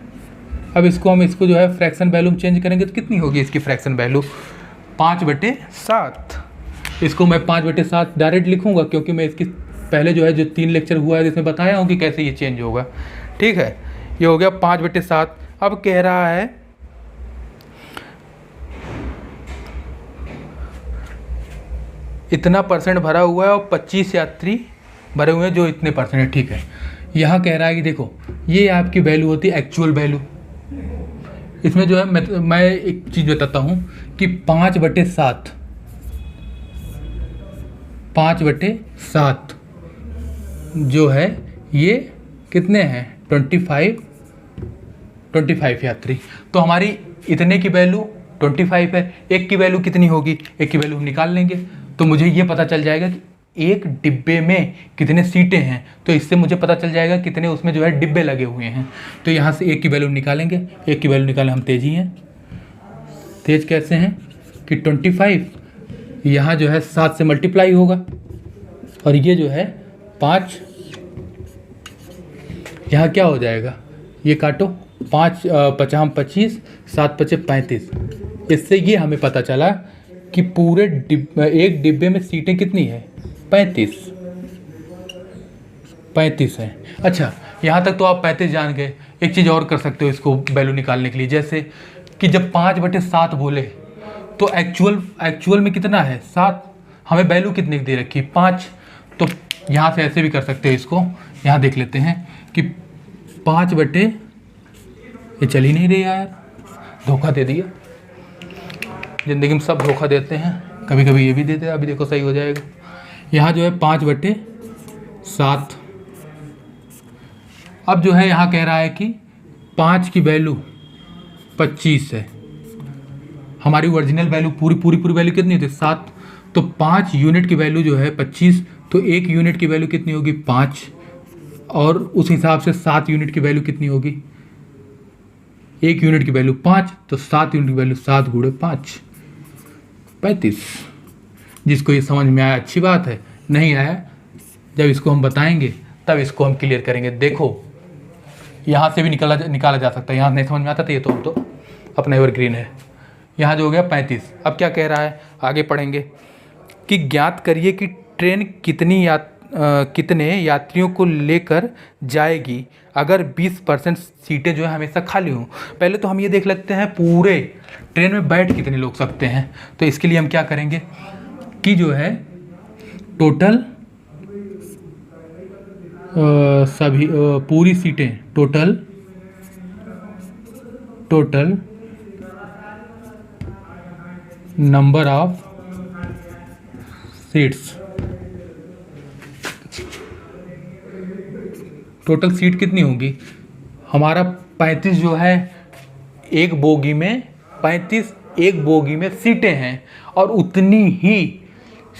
अब इसको जो है फ्रैक्शन वैल्यू में चेंज करेंगे तो कितनी होगी इसकी फ्रैक्शन वैल्यू, 5/7। इसको मैं 5/7 डायरेक्ट लिखूंगा क्योंकि मैं इसकी पहले जो है जो 3 लेक्चर हुआ है जिसमें बताया हूँ कि कैसे ये चेंज होगा। ठीक है, ये हो गया 5/7। अब कह रहा है इतना परसेंट भरा हुआ है और 25 यात्री भरे हुए हैं जो इतने परसेंट है। ठीक है, यहाँ कह रहा है कि देखो ये आपकी वैल्यू होती है एक्चुअल वैल्यू। इसमें जो है मैं एक चीज़ बताता हूँ कि 5/7 5/7 जो है ये कितने हैं 25 यात्री। तो हमारी इतने की वैल्यू 25 है। एक की वैल्यू कितनी होगी, एक की वैल्यू हम निकाल लेंगे तो मुझे ये पता चल जाएगा कि एक डिब्बे में कितने सीटें हैं। तो इससे मुझे पता चल जाएगा कितने उसमें जो है डिब्बे लगे हुए हैं। तो यहाँ से एक की वैल्यू निकालेंगे, एक की वैल्यू निकालें, हम तेज़ ही हैं। तेज कैसे हैं कि 25 यहाँ जो है 7 से मल्टीप्लाई होगा और ये जो है 5, यहाँ क्या हो जाएगा, ये काटो, 5 5 25, 7 5 35। इससे ये हमें पता चला कि पूरे एक डिब्बे में सीटें कितनी है 35 हैं। अच्छा, यहाँ तक तो आप 35 जान गए। एक चीज़ और कर सकते हो इसको वैल्यू निकालने के लिए, जैसे कि जब 5/7 बोले तो एक्चुअल में कितना है 7, हमें वैल्यू कितने की दे रखी 5। तो यहाँ से ऐसे भी कर सकते हैं इसको, यहाँ देख लेते हैं कि 5 बटे, ये चल ही नहीं रही यार, धोखा दे दिया। ज़िंदगी में सब धोखा देते हैं, कभी कभी ये भी देते हैं। अभी देखो सही हो जाएगा। यहाँ जो है 5/7। अब जो है यहाँ कह रहा है कि 5 की वैल्यू 25 है। हमारी ओरिजिनल वैल्यू पूरी वैल्यू कितनी थी 7। तो 5 यूनिट की वैल्यू जो है 25, तो 1 यूनिट की वैल्यू कितनी होगी 5, और उस हिसाब से 7 यूनिट की वैल्यू कितनी होगी, 1 यूनिट की वैल्यू 5, तो 7 यूनिट की वैल्यू 7 × 5 35। जिसको ये समझ में आया अच्छी बात है, नहीं आया जब इसको हम बताएंगे तब इसको हम क्लियर करेंगे। देखो यहाँ से भी निकाला जा सकता है, यहाँ नहीं समझ में आता तो ये तो अपना एवरग्रीन है। यहाँ जो हो गया 35। अब क्या कह रहा है, आगे पढ़ेंगे कि ज्ञात करिए कि ट्रेन कितने यात्रियों को लेकर जाएगी अगर 20% सीटें जो है हमेशा खाली हों। पहले तो हम ये देख लेते हैं पूरे ट्रेन में बैठ कितने लोग सकते हैं। तो इसके लिए हम क्या करेंगे कि जो है टोटल सभी पूरी सीटें, total number of seats, total seat कितनी होगी हमारा 35 जो है एक बोगी में, 35 एक बोगी में सीटें हैं और उतनी ही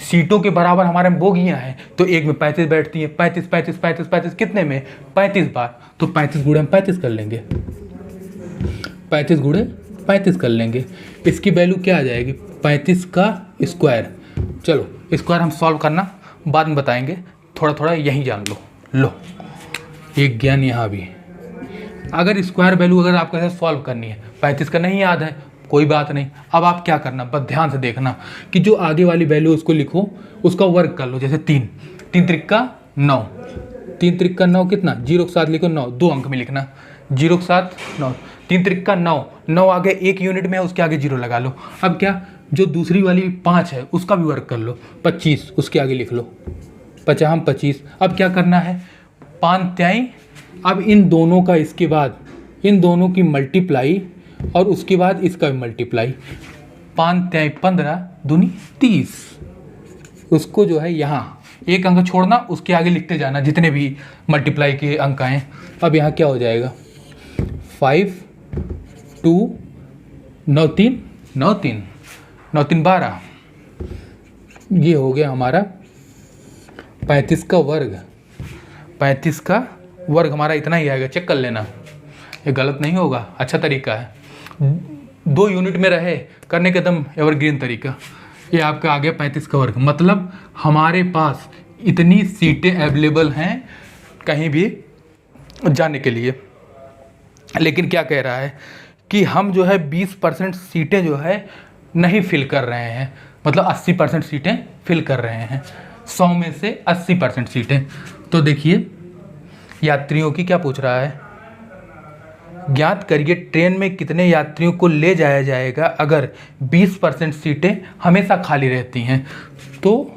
सीटों के बराबर हमारे में बोगियां हैं। तो एक में 35 बैठती हैं, 35 कितने में 35 बार। तो 35 × 35 कर लेंगे, 35 × 35 कर लेंगे। इसकी वैल्यू क्या आ जाएगी 35 का स्क्वायर। चलो स्क्वायर हम सॉल्व करना बाद में बताएंगे, थोड़ा यहीं जान लो एक ज्ञान यहाँ भी। अगर स्क्वायर वैल्यू अगर आपको ऐसे सॉल्व करनी है, 35 का नहीं याद है कोई बात नहीं। अब आप क्या करना, बस ध्यान से देखना कि जो आगे वाली वैल्यू उसको लिखो, उसका वर्ग कर लो। जैसे 3 3 × 9, 3 × 9 कितना, 0 के साथ लिखो 9, 2 अंक में लिखना, 0 के साथ 9, 3 × 9, 9 आगे 1 यूनिट में है, उसके आगे 0 लगा लो। अब क्या, जो दूसरी वाली 5 है उसका भी वर्ग कर लो, 25 उसके आगे लिख लो, 50 25। अब क्या करना है 5 त्याई, अब इन दोनों का इसके बाद इन दोनों की मल्टीप्लाई और उसके बाद इसका भी मल्टीप्लाई, 5 त्याई 15 दूनी 30। उसको जो है यहाँ एक अंक छोड़ना, उसके आगे लिखते जाना जितने भी मल्टीप्लाई के अंक आए। अब यहाँ क्या हो जाएगा 5 2 9 3 9 3 9 3 12। ये हो गया हमारा 35 का वर्ग। 35 का वर्ग हमारा इतना ही आएगा, चेक कर लेना, ये गलत नहीं होगा, अच्छा तरीका है। 2 यूनिट में रहे करने के एकदम एवरग्रीन तरीका। ये आपका आ गया 35 का वर्ग। मतलब हमारे पास इतनी सीटें अवेलेबल हैं कहीं भी जाने के लिए। लेकिन क्या कह रहा है कि हम जो है 20% सीटें जो है नहीं फिल कर रहे हैं, मतलब 80% सीटें फिल कर रहे हैं, 100 में से 80% सीटें। तो देखिए यात्रियों की क्या पूछ रहा है, ज्ञात करिए ट्रेन में कितने यात्रियों को ले जाया जाएगा अगर 20% सीटें हमेशा खाली रहती हैं। तो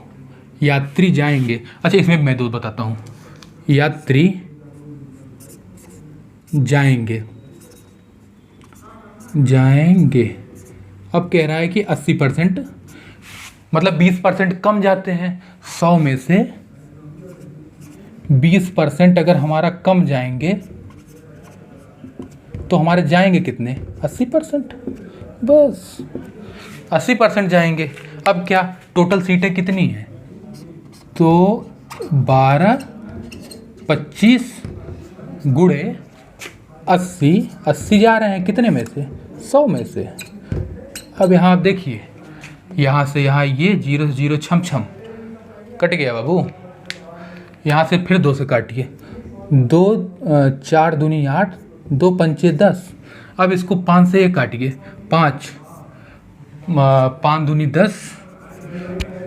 यात्री जाएंगे, अच्छा इसमें मैं दो बताता हूँ, यात्री जाएंगे अब कह रहा है कि 80%, मतलब 20% कम जाते हैं, 100 100 में से 20% अगर हमारा कम जाएंगे तो हमारे जाएंगे कितने? 80%। बस 80% जाएंगे। अब क्या टोटल सीटें कितनी हैं? तो 12 25 गुणे 80, 80 जा रहे हैं कितने में से? 100 में से। अब यहाँ आप देखिए, यहाँ से यहाँ ये 0 0 छम छम कट गया बाबू। यहाँ से फिर 2 से काटिए, 2 4 दूनी 8, 2 पंचे 10। अब इसको 5 से 1 काटिए, 5 5 दूनी 10,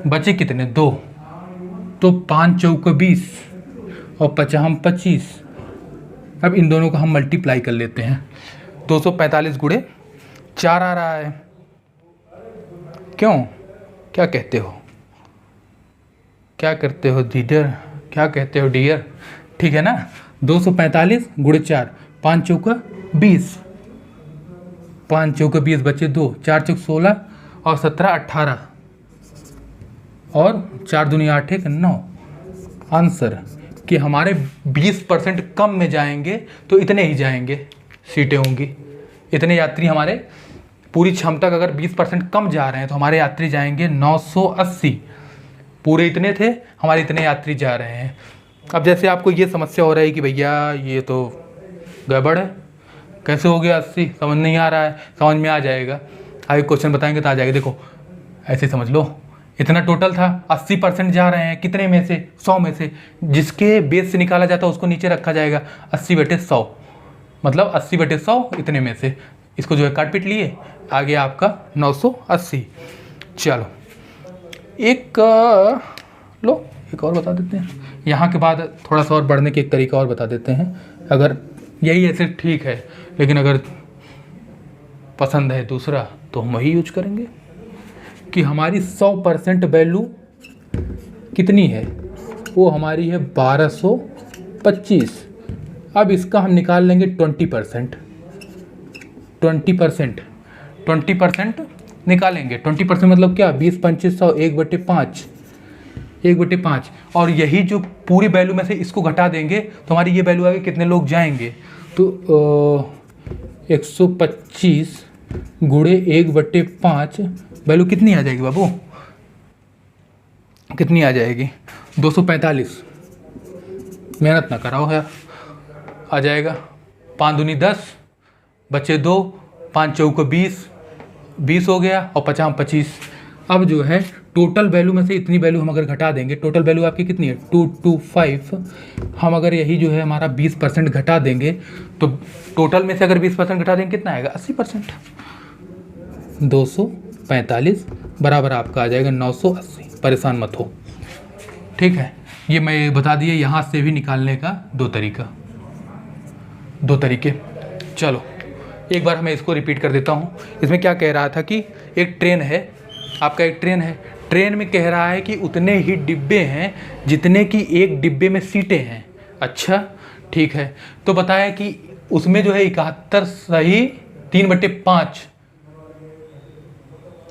बचे कितने? 2। तो 5 चौके 20 और 50 25। अब इन दोनों का हम मल्टीप्लाई कर लेते हैं। 245 गुणे 4 आ रहा है। क्यों? क्या कहते हो? क्या करते हो डियर? क्या कहते हो डियर? ठीक है ना। 245 गुणे 4, 5 चौका 20, 5 चौका 20 बचे 2, 4 चौक 16 और 17 18 और 4 दूनी 8 1 9। आंसर कि हमारे 20% कम में जाएंगे तो इतने ही जाएंगे सीटें होंगी। इतने यात्री हमारे पूरी क्षमता का अगर 20% कम जा रहे हैं तो हमारे यात्री जाएंगे 980। पूरे इतने थे, हमारे इतने यात्री जा रहे हैं। अब जैसे आपको ये समस्या हो रही है कि भैया ये तो गड़बड़ है, कैसे हो गया 80? समझ नहीं आ रहा है। समझ में आ जाएगा, आगे क्वेश्चन बताएंगे तो आ जाएगा। देखो ऐसे समझ लो, इतना टोटल था, 80% जा रहे हैं कितने में से? 100 में से। जिसके बेस से निकाला जाता है उसको नीचे रखा जाएगा। 80/100 मतलब 80/100 इतने में से। इसको जो है काट पीट लिए, आ गया आपका 980। चलो एक और बता देते हैं। यहाँ के बाद थोड़ा सा और बढ़ने के एक तरीका और बता देते हैं। अगर यही ऐसे ठीक है, लेकिन अगर पसंद है दूसरा तो हम वही यूज करेंगे कि हमारी 100% वैल्यू कितनी है? वो हमारी है 1225। अब इसका हम निकाल लेंगे 20%। 20% निकालेंगे। 20% मतलब क्या? 20 25 100 1/5, 1/5। और यही जो पूरी वैल्यू में से इसको घटा देंगे तो हमारी ये वैल्यू आगे कितने लोग जाएंगे? तो 125 गुणे 1/5 वैल्यू कितनी आ जाएगी बाबू? कितनी आ जाएगी? 245। मेहनत ना कराओ यार, आ जाएगा। 5 दूनी 10 बचे 2, 5 चौके 20 हो गया और 50 25। अब जो है टोटल वैल्यू में से इतनी वैल्यू हम अगर घटा देंगे, टोटल वैल्यू आपकी कितनी है? 225। हम अगर यही जो है हमारा 20% घटा देंगे तो टोटल में से अगर 20% घटा देंगे कितना आएगा? 80%। 245 बराबर आपका आ जाएगा 980। परेशान मत हो, ठीक है। ये मैं बता दिए, यहाँ से भी निकालने का 2 तरीके। चलो एक बार मैं इसको रिपीट कर देता हूँ। इसमें क्या कह रहा था कि एक ट्रेन है, आपका एक ट्रेन है। ट्रेन में कह रहा है कि उतने ही डिब्बे हैं जितने कि एक डिब्बे में सीटें हैं। अच्छा ठीक है, तो बताया कि उसमें जो है 71 सही 3/5,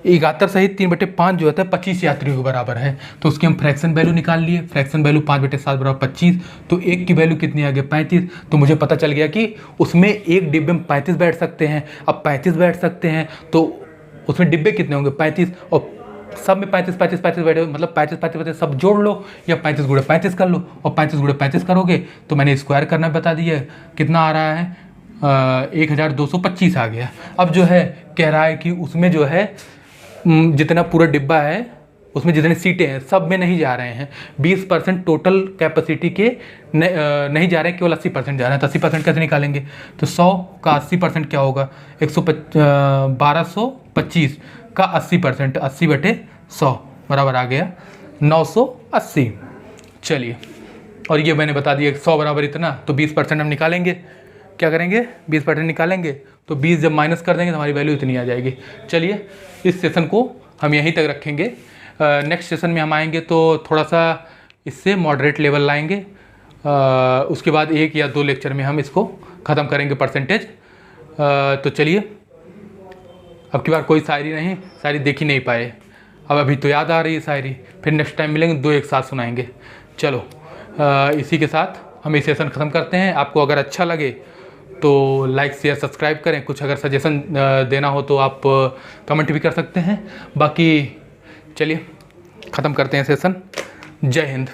71 सही 3/5 जो होता है 25 यात्रियों के बराबर है। तो उसकी हम फ्रैक्शन वैल्यू निकाल लिए। फ्रैक्शन वैल्यू 5/7 बराबर 25। तो एक की वैल्यू कितनी आ गई? 35। तो मुझे पता चल गया कि उसमें एक डिब्बे में 35 बैठ सकते हैं। अब 35 बैठ सकते हैं तो उसमें डिब्बे कितने होंगे? 35। और सब में 35 35 35 बैठे, मतलब 35 35 35 सब जोड़ लो या 35 गुणे 35 कर लो। और 35 गुणे 35 करोगे तो मैंने स्क्वायर करना बता दिया, कितना आ रहा है? 1225 आ गया। अब जो है कह रहा है कि उसमें जो है जितना पूरा डिब्बा है उसमें जितनी सीटें हैं सब में नहीं जा रहे हैं। 20% टोटल कैपेसिटी के नहीं जा रहे हैं, केवल 80% जा रहे हैं। तो 80% कैसे निकालेंगे? तो 100 का 80% क्या होगा? 1225 का 80%, 80/100 बराबर आ गया 980। चलिए, और ये मैंने बता दिया 100 बराबर इतना, तो 20% हम निकालेंगे। क्या करेंगे? 20% निकालेंगे तो 20 जब माइनस कर देंगे तो हमारी वैल्यू इतनी आ जाएगी। चलिए इस सेशन को हम यहीं तक रखेंगे। नेक्स्ट सेशन में हम आएंगे तो थोड़ा सा इससे मॉडरेट लेवल लाएंगे। उसके बाद 1 या 2 लेक्चर में हम इसको ख़त्म करेंगे परसेंटेज। तो चलिए, अब की बार कोई शायरी नहीं, शायरी देख ही नहीं पाए। अब अभी तो याद आ रही है शायरी, फिर नेक्स्ट टाइम मिलेंगे, दो एक साथ सुनाएंगे। चलो इसी के साथ हम ये सेशन ख़त्म करते हैं। आपको अगर अच्छा लगे तो लाइक शेयर सब्सक्राइब करें। कुछ अगर सजेशन देना हो तो आप कमेंट भी कर सकते हैं। बाकी चलिए ख़त्म करते हैं सेशन। जय हिंद।